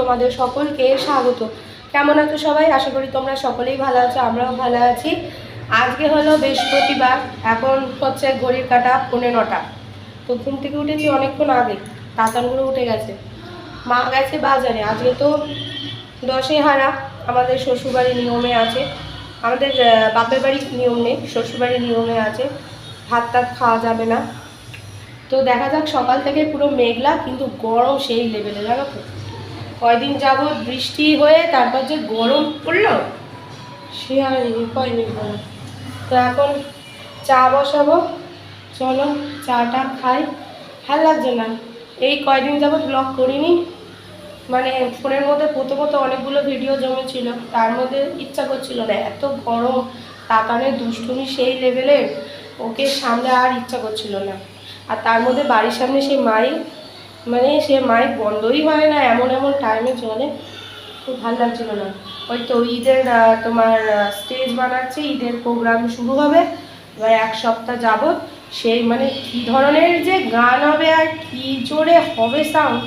তোমাদের সকলকে স্বাগত। কেমন আছো সবাই? আশা করি তোমরা সকলেই ভালো আছো, আমরাও ভালো আছি। আজকে হলো বৃহস্পতিবার, এখন হচ্ছে ঘড়ির কাঁটা 9:15। তো ঘুম থেকে উঠেছি অনেকক্ষণ আগে, তাতানগুলো উঠে গেছে, মা গেছে বাজারে। আজকে তো দশেহারা, আমাদের শ্বশুরবাড়ির নিয়মে আছে, আমাদের বাপের বাড়ির নিয়ম নেই, শ্বশুরবাড়ির নিয়মে আছে, ভাত টাত খাওয়া যাবে না। তো দেখা যাক, সকাল থেকে পুরো মেঘলা, কিন্তু গরম সেই লেভেলে, জানো তো। কয়দিন যাবৎ বৃষ্টি হয়ে তারপর যে গরম পড়লো, সে আর কয়নি বলো। তো এখন চা বসাবো, চলো চাটা খাই। ভালো লাগছে না, এই কয়দিন যাবৎ ব্লগ করিনি, মানে ফোনের মধ্যে প্রথমত অনেকগুলো ভিডিও জমেছিল, তার মধ্যে ইচ্ছা করছিল না, এত গরম, তাতানের দুষ্টুমি সেই লেভেলের, ওকে সামনে আর ইচ্ছা করছিল না। আর তার মধ্যে বাড়ির সামনে সেই মাইক, মানে সে মাইক বন্ধই হয় না, এমন এমন টাইমে চলে, খুব ভালো লাগছিল না। ওই তো ঈদের তোমার স্টেজ বানাচ্ছে, ঈদের প্রোগ্রাম শুরু হবে এবার 1 সপ্তাহ যাবৎ, সেই মানে কী ধরনের যে গান হবে আর কী জোরে হবে সাউন্ড,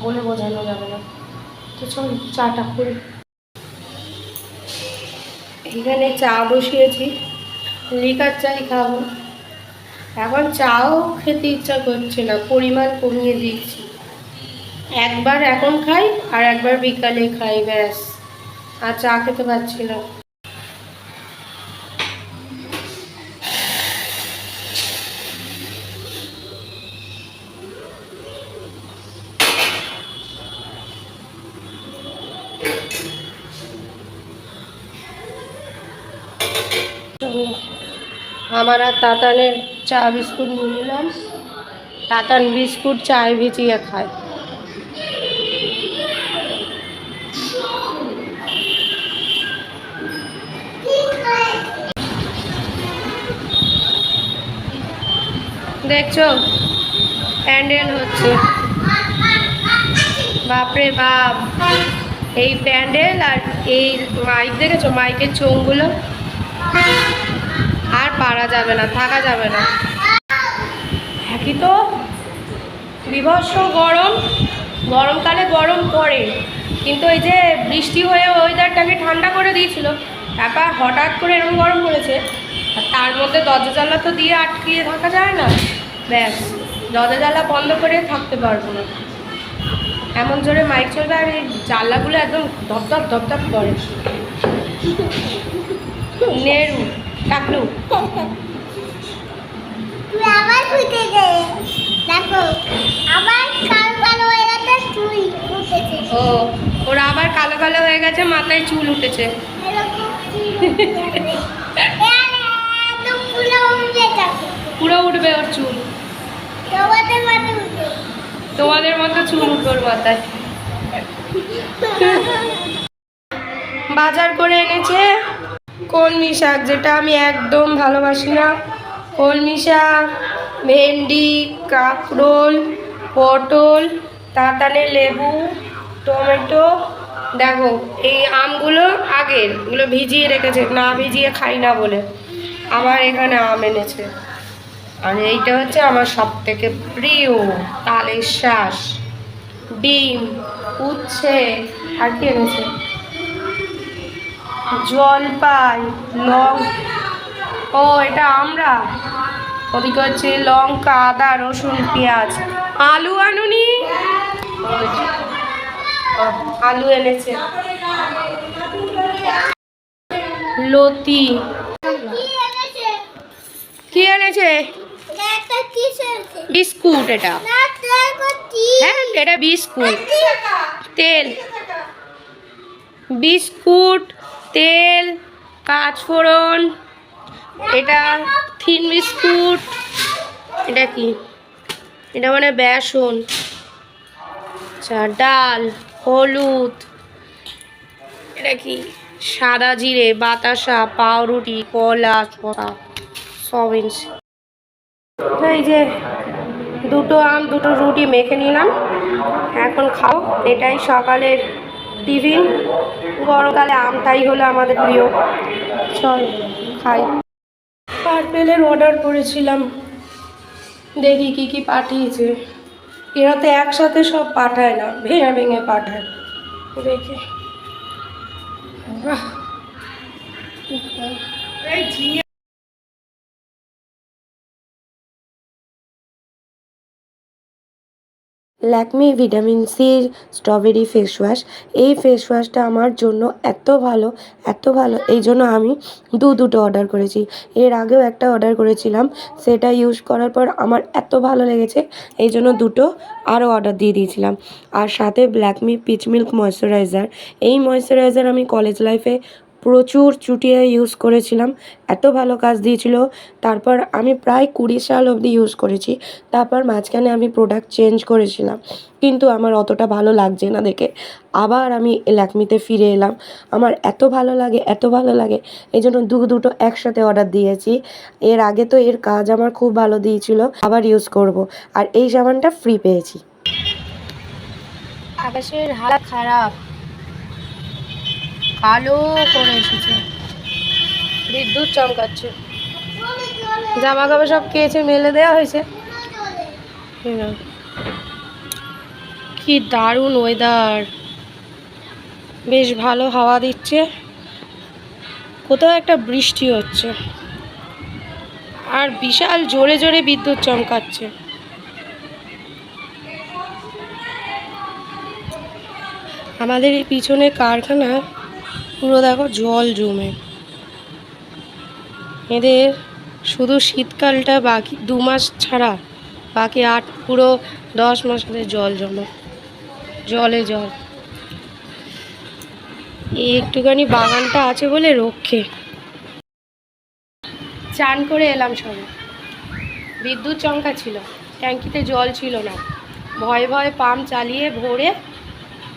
বলে বোঝানো যাবে না। তো চল চাটা করি। এখানে চা বসিয়েছি, লিকার চাই খাবো। এখন চাও খেতে ইচ্ছা করছে না, পরিমাণ কমিয়ে দিচ্ছি। একবার এখন খাই আর একবার বিকালে খাই, ব্যাস। আর চা খেতে পারছি না। আমার আর তাতানের চা বিস্কুট নিয়ে নিলাম, তাতান বিস্কুট চায় ভিজিয়ে খায়। দেখছো প্যান্ডেল হচ্ছে, বাপরে বাপ, এই প্যান্ডেল আর এই মাইক দেখেছো, মাইকের চোঙগুলো আর পারা যাবে না, থাকা যাবে না। একই তো বিভৎস গরম, গরমকালে গরম পড়ে, কিন্তু এই যে বৃষ্টি হয়ে ওয়েদারটাকে ঠান্ডা করে দিয়েছিল, তারপর হঠাৎ করে এরকম গরম পড়েছে। আর তার মধ্যে দরজা জানলা তো দিয়ে আটকিয়ে থাকা যায় না, ব্যাস দরজা জানলা বন্ধ করে থাকতে পারবো না, এমন জোরে মাইক চলবে। আর এই জানলাগুলো একদম ধপধপ ধপধপ করে। নেরু টাকলু ও, ওরা আবার কালো কালো হয়ে গেছে, মাথায় চুল উঠেছে। পুরো উঠবে ওর চুল, তোমাদের মতো চুল উঠবে ওর মাথায়। বাজার করে এনেছে কলমি শাক, যেটা আমি একদম ভালোবাসি না। কলমি শাক, ভেন্ডি, কাঁকরোল, পটল, তাতানের লেবু, টমেটো। দেখো এই আমগুলো আগের, এগুলো ভিজিয়ে রেখেছে, না ভিজিয়ে খাই না বলে আবার এখানে আম এনেছে। আর এইটা হচ্ছে আমার সব থেকে প্রিয় তালের শাঁস, ডিম, উচ্ছে, আর কি এনেছে, জলপাই, ও এটা আমরা, ওদিকে হচ্ছে লঙ্কা, আদা, রসুন, পেঁয়াজ। আলু আনুনি, আলু এনেছে, লতি। কি এনেছে? বিস্কুট, এটা হ্যাঁ এটা বিস্কুট, তেল, বিস্কুট, তেল, পাঁচফোড়ন, এটা থিন বিস্কুট, এটা কি, এটা মানে বেসন, আচ্ছা ডাল, হলুদ, এটা কি সাদা জিরে, বাতাসা, পাউরুটি, কলা, ছোলা, সব এনেছে। তো এই যে দুটো আম, দুটো রুটি মেখে নিলাম, এখন খাও। এটাই সকালের টিফিন, গরমকালে আমটাই হলো আমাদের প্রিয়। চল খাই। পার্পেলের অর্ডার করেছিলাম, দেখি কি কি পাঠিয়েছে। এরা তো একসাথে সব পাঠায় না, ভেঙে ভেঙে পাঠায়। রেখে ল্যাকমি ভিটামিন সির স্ট্রবেরি ফেস ওয়াশ। এই ফেস ওয়াশটা আমার জন্য এত ভালো, এত ভালো, এই জন্য আমি দুটো অর্ডার করেছি। এর আগেও একটা অর্ডার করেছিলাম, সেটা ইউজ করার পর আমার এত ভালো লেগেছে, এই জন্য দুটো আরও অর্ডার দিয়ে দিয়েছিলাম। আর সাথে ল্যাকমি পিচ মিল্ক ময়েশ্চারাইজার। এই ময়েশ্চারাইজার আমি কলেজ লাইফে প্রচুর চুটিয়ে ইউজ করেছিলাম, এত ভালো কাজ দিয়েছিল। তারপর আমি প্রায় 20 সাল অবধি ইউজ করেছি। তারপর মাঝখানে আমি প্রোডাক্ট চেঞ্জ করেছিলাম, কিন্তু আমার অতটা ভালো লাগছে না দেখে আবার আমি ল্যাকমিতে ফিরে এলাম। আমার এত ভালো লাগে, এত ভালো লাগে, এই জন্য দুটো একসাথে অর্ডার দিয়েছি। এর আগে তো এর কাজ আমার খুব ভালো দিয়েছিল, আবার ইউজ করব। আর এই সাবানটা ফ্রি পেয়েছি। আকাশের হাল খারাপ, কালো করে এসেছে, বিদ্যুৎ চমকাচ্ছে। জামা কাপড় সব কেচে মেলে দেওয়া হয়েছে। কি দারুণ ওয়েদার, বেশ ভালো হাওয়া দিচ্ছে, কোথাও একটা বৃষ্টি হচ্ছে, আর বিশাল জোরে জোরে বিদ্যুৎ চমকাচ্ছে। আমাদের এই পিছনে কারখানা পুরো দেখো জল জমে। এদের শুধু শীতকালটা বাকি 2 মাস ছাড়া বাকি পুরো 10 মাস জল জমে, জলে জল। এই একটুখানি বাগানটা আছে বলে রক্ষে। চান করে এলাম সবে, বিদ্যুৎ চমকা ছিল, ট্যাঙ্কিতে জল ছিল না, ভয়ে ভয়ে পাম্প চালিয়ে ভরে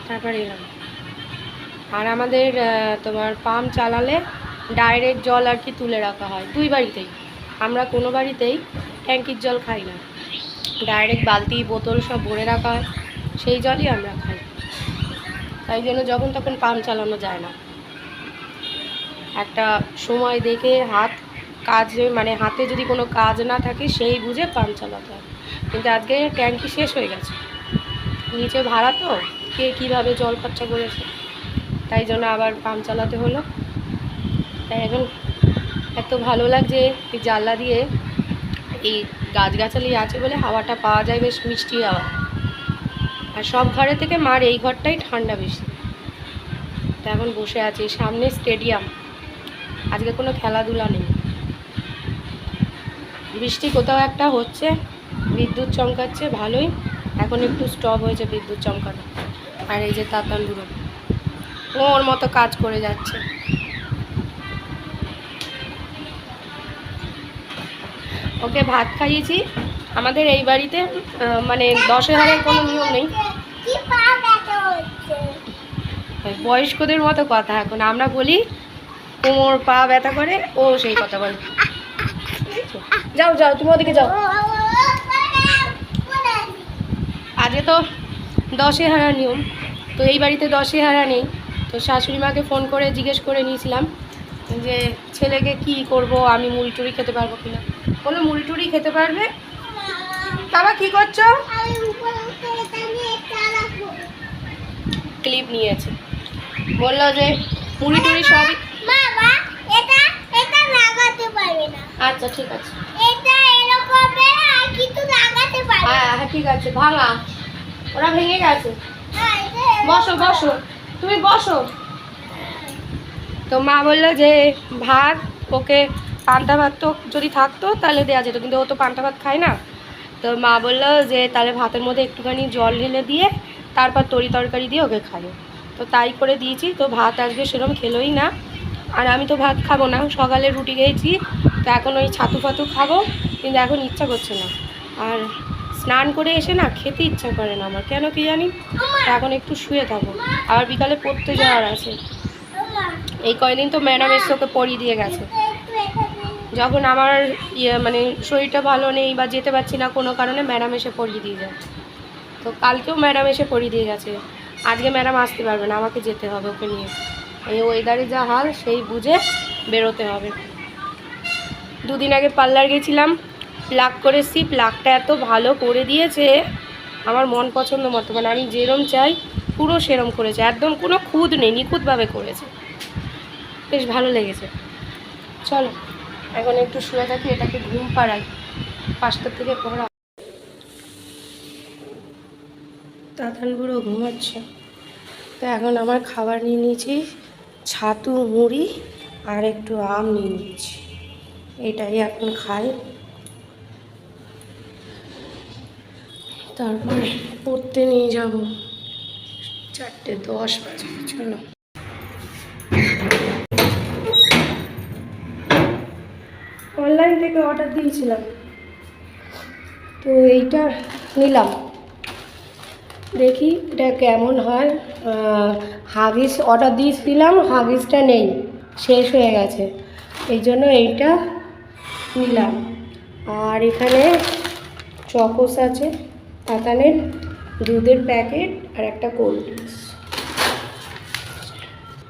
তারপর এলাম। আর আমাদের তোমার পাম্প চালালে ডাইরেক্ট জল আর কি তুলে রাখা হয় 2 বাড়িতেই। আমরা কোনো বাড়িতেই ট্যাঙ্কির জল খাই না, ডাইরেক্ট বালতি বোতল সব ভরে রাখা হয়, সেই জলই আমরা খাই। তাই জন্য যখন তখন পাম্প চালানো যায় না, একটা সময় দেখে হাতে যদি কোনো কাজ না থাকে সেই বুঝে পাম্প চালাতে হয়। কিন্তু আজকে ট্যাঙ্কি শেষ হয়ে গেছে, নিচে ভাড়া তো, কে কীভাবে জল খরচা করেছে, তাই জন্য আবার পাম্প চালাতে হলো। তাই এখন এত ভালো লাগছে, এই জানলা দিয়ে এই গাছগাছালি আছে বলে হাওয়াটা পাওয়া যায়, বেশ মিষ্টি হাওয়া। আর সব ঘরে থেকে মার এই ঘরটাই ঠান্ডা বেশি। তা এখন বসে আছি, সামনে স্টেডিয়াম, আজকে কোনো খেলাধুলা নেই, বৃষ্টি কোথাও একটা হচ্ছে, বিদ্যুৎ চমকাচ্ছে ভালোই। এখন একটু স্টপ হয়েছে বিদ্যুৎ চমকানো। আর এই যে তাতান বুড়ো ওর মতো কাজ করে যাচ্ছে। ওকে ভাত খাইয়েছি। আমাদের এই বাড়িতে মানে 10 হাজারের কোনো নিয়ম নেই, বয়স্কদের মতো কথা। এখন আমরা বলি কোমর পা ব্যথা করে, ও সেই কথা বলে। যাও যাও, তুমি ওদিকে যাও। আজকে তো 10 হাজার নিয়ম, তো এই বাড়িতে 10 হাজার নেই। তো শাশুড়ি মাকে ফোন করে জিজ্ঞেস করে নিয়েছিলাম যে ছেলেকে কি করব, আমি মুড়ি খেতে পারবো কিনা। বললো মুড়ি খেতে পারবে। বাবা কি করছো? ক্লিপ নিয়েছে, বললো যে মুড়ি সবই। আচ্ছা ঠিক আছে, হ্যাঁ ঠিক আছে, ভাঙা, ওরা ভেঙে গেছে। বসো বসো, তুমি বসো। তো মা বললো যে ভাত, ওকে পান্তা ভাত তো যদি থাকতো তাহলে দেওয়া যেত, কিন্তু ও তো পান্তা ভাত খায় না। তো মা বললো যে তাহলে ভাতের মধ্যে একটুখানি জল ঢেলে দিয়ে তারপর তরকারি দিয়ে ওকে খাবে। তো তাই করে দিয়েছি। তো ভাত আজকে সেরকম খেলোই না, আর আমি তো ভাত খাবো না, সকালে রুটি খেয়েছি, তো এখন ওই ছাতু ফাতু খাবো, কিন্তু এখন ইচ্ছা করছে না। আর স্নান করে এসে না খেতে ইচ্ছা করে না আমার, কেন কি জানি। এখন একটু শুয়ে থাকবো, আবার বিকালে পড়তে যাওয়ার আছে। এই কয়দিন তো ম্যাডাম এসে ওকে পড়িয়ে দিয়ে গেছে। যখন আমার মানে শরীরটা ভালো নেই বা যেতে পারছি না কোনো কারণে, ম্যাডাম এসে পড়িয়ে দিয়ে যায়। তো কালকেও ম্যাডাম এসে পড়িয়ে দিয়ে গেছে, আজকে ম্যাডাম আসতে পারবে না, আমাকে যেতে হবে ওকে নিয়ে। এই ওয়েদারে যা হাল, সেই বুঝে বেরোতে হবে। 2 দিন আগে পার্লার গেছিলাম, প্লাক করেছি, প্লাকটা এত ভালো করে দিয়েছে, আমার মন পছন্দ মতো, মানে আমি যেরম চাই পুরো সেরম করেছে, একদম কোনো খুঁত নেই, নিখুঁতভাবে করেছে, বেশ ভালো লেগেছে। চলো এখন একটু শুয়ে থাকি, এটাকে ঘুম পাড়াই, 5টার থেকে পড়া। তাতান পুরো ঘুমাচ্ছে। তো এখন আমার খাবার নিয়ে নিয়েছি, ছাতু মুড়ি আর একটু আম নিয়ে নিয়েছি, এটাই এখন খাই। তারপরে পড়তে নিয়ে যাব, 4:10 বাজে। চলো অনলাইন থেকে অর্ডার দিয়েছিলাম, তো এইটা নিলাম, দেখি এটা কেমন হয়। হাগিস অর্ডার দিয়েছিলাম, হাগিসটা নেই, শেষ হয়ে গেছে, এই জন্য এইটা নিলাম। আর এখানে চকোস আছে, তাতানের দুধের প্যাকেট আর একটা কোল্ড ড্রিঙ্কস,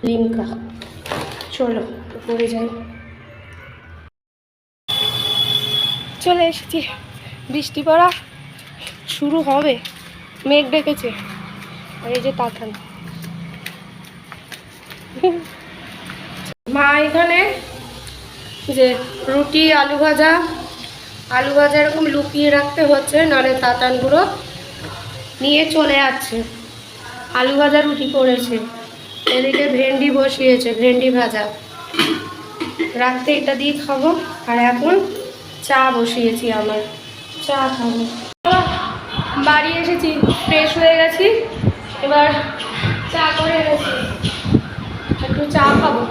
লিমকা। চলো উপরে যাই। চলে এসেছি, বৃষ্টি পড়া শুরু হবে, মেঘ ডেকেছে। আর এই যে তাতান, মা এখানে যে রুটি আলু ভাজা এরকম লুকিয়ে রাখতে হচ্ছে, নাহলে তাতানগুলো নিয়ে চলে যাচ্ছে। আলু ভাজা রুটি করেছে, এদিকে ভেন্ডি বসিয়েছে, ভেন্ডি ভাজা, রাত্রে এটা দিয়ে খাবো। আর এখন চা বসিয়েছি, আমার চা খাবো। বাড়ি এসেছি, ফ্রেশ হয়ে গেছি, এবার চা করে এনেছি, একটু চা খাবো।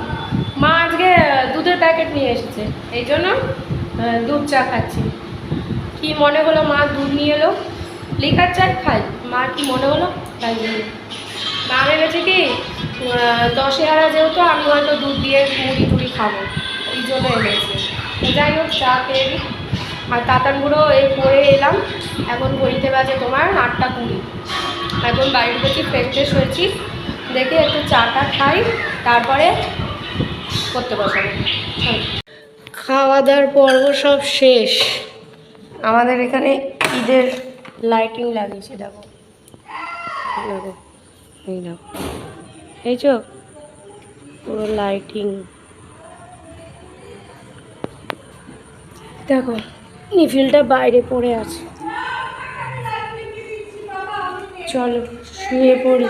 মা আজকে দুধের প্যাকেট নিয়ে এসেছে, এই জন্য দুধ চা খাচ্ছি। কি মনে হলো, মা দুধ নিয়ে এলো, লিকার চা খাই, মা কি মনে হলো তাই জন্য। মা ভেবেছে কি 10-এ যেহেতু আমি হয়তো দুধ দিয়ে মুড়ি টুড়ি খাবো, এই জন্য এনেছে। যাই হোক চা খেয়ে নিই। আর তাতানগুলো এই পরে এলাম, এখন ঘড়িতে বাজে তোমার 8:20। এখন বাড়ি ঢুকেছি, ফ্রেশ হয়েছি, দেখে একটু চাটা খাই, তারপরে করতে বসাবো। খাওয়া দাওয়ার পর্ব সব শেষ। আমাদের এখানে ঈদের লাইটিং লাগিয়েছে, দেখো দেখো, এই দেখো, এই চো পুরো লাইটিং দেখো, নিফিলটা বাইরে পড়ে আছে। চলো শুয়ে পড়ি।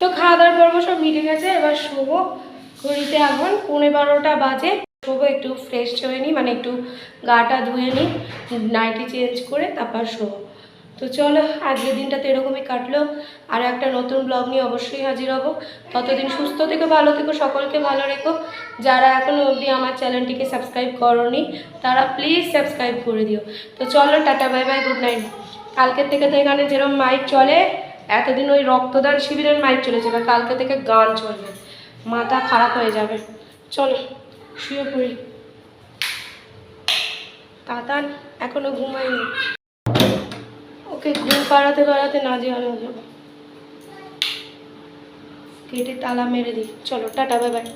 তো খাওয়া দাওয়ার পর্ব সব মিটে গেছে, এবার শোবো। ঘড়িতে এখন 11:15 বাজে, শোবো, একটু ফ্রেশ হয়ে নিই, মানে একটু গাটা ধুয়ে নিই, নাইটি চেঞ্জ করে তারপর শোবো। তো চলো আজকের দিনটা তো এরকমই কাটলো, আর একটা নতুন ব্লগ নিয়ে অবশ্যই হাজির হব। ততদিন সুস্থ থেকো, ভালো থেকো, সকলকে ভালো রেখো। যারা এখনও অবধি আমার চ্যানেলটিকে সাবস্ক্রাইব করোনি তারা প্লিজ সাবস্ক্রাইব করে দিও। তো চলো tata, bye bye, good night. কালকের থেকে তো এখানে যেরকম মাইক চলে, এতদিন ওই রক্তদান শিবিরের মাইক চলেছে, এবার কালকে থেকে গান চলবে, মাথা খারাপ হয়ে যাবে। চলো শুয়ে পড়ি। তাতান এখনো ঘুমায়নি, ওকে ঘুম পাড়াতে নাজেহাল হয়ে যাবো, কেটে তালা মেরে দিই। চলো টাটা, বাই বাই।